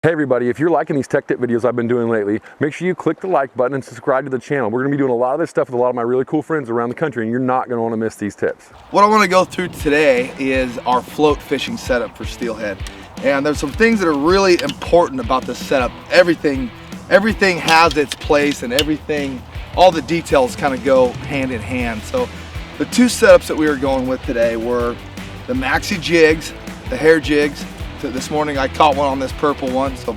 Hey everybody, if you're liking these tech tip videos I've been doing lately, make sure you click the like button and subscribe to the channel. We're gonna be doing a lot of this stuff with a lot of my really cool friends around the country, and you're not gonna wanna miss these tips. What I wanna go through today is our float fishing setup for steelhead. And there's some things that are really important about this setup. Everything has its place, and all the details kind of go hand in hand. So the two setups that we were going with today were the maxi jigs, the hair jigs. So this morning I caught one on this purple one, so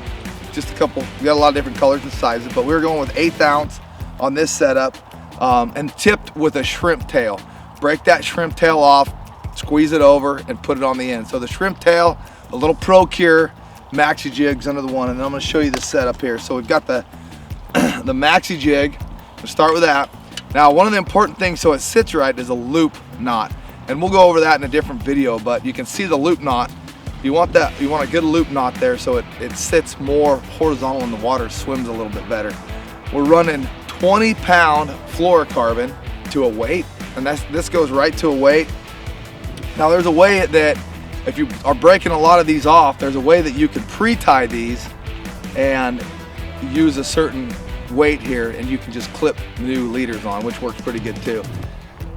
just a couple. We got a lot of different colors and sizes, but we were going with 1/8 ounce on this setup, and tipped with a shrimp tail. Break that shrimp tail off, squeeze it over, and put it on the end. So the shrimp tail, a little Pro Cure maxi jigs under the one, and then I'm going to show you the setup here. So we've got the maxi jig. We'll start with that. Now, one of the important things so it sits right is a loop knot, and we'll go over that in a different video. But you can see the loop knot. You want a good loop knot there so it sits more horizontal in the water, swims a little bit better. We're running 20-pound fluorocarbon to a weight, and this goes right to a weight. Now there's a way that if you are breaking a lot of these off, there's a way that you can pre-tie these and use a certain weight here, and you can just clip new leaders on, which works pretty good too.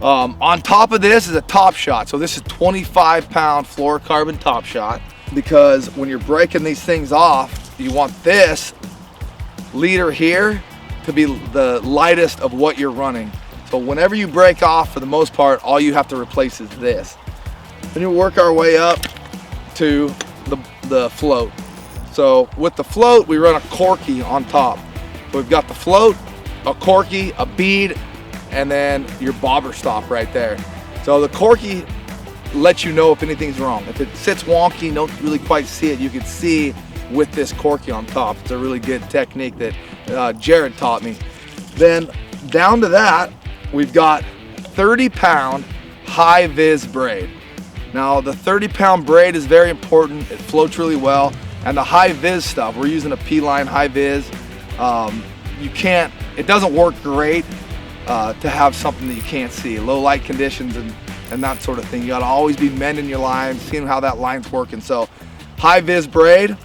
On top of this is a top shot. So this is 25-pound fluorocarbon top shot, because when you're breaking these things off, you want this leader here to be the lightest of what you're running. So whenever you break off, for the most part, all you have to replace is this. Then you work our way up to the float. So with the float, we run a corky on top. So we've got the float, a corky, a bead, and then your bobber stop right there. So the corky lets you know if anything's wrong. If it sits wonky, you don't really quite see it, you can see with this corky on top. It's a really good technique that Jared taught me. Then down to that, we've got 30-pound high vis braid. Now the 30-pound braid is very important. It floats really well. And the high vis stuff, we're using a P-line high vis. It doesn't work great to have something that you can't see, low light conditions and that sort of thing. You gotta always be mending your line, seeing how that line's working. So high vis braid.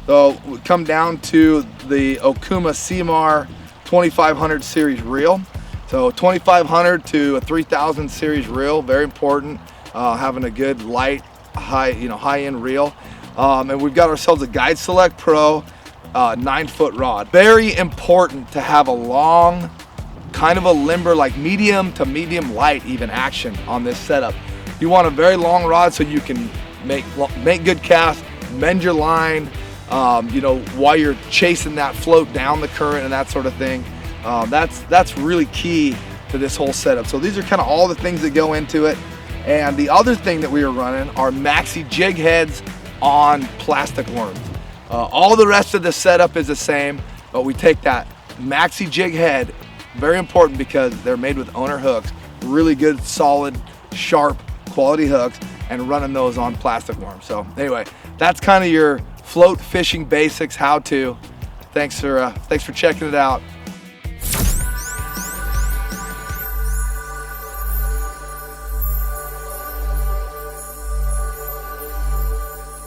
So we come down to the Yakima CMR 2500 series reel. So 2500 to a 3000 series reel, very important. Having a good light, high-end reel. And we've got ourselves a Guide Select Pro 9-foot rod. Very important to have a long, kind of a limber, like medium to medium light even action on this setup. You want a very long rod so you can make good casts, mend your line, while you're chasing that float down the current and that sort of thing. That's really key to this whole setup. So these are kind of all the things that go into it. And the other thing that we are running are maxi jig heads on plastic worms. All the rest of the setup is the same, but we take that maxi jig head, very important because they're made with owner hooks, really good, solid, sharp, quality hooks, and running those on plastic worms. So anyway, that's kind of your float fishing basics how-to. Thanks for checking it out.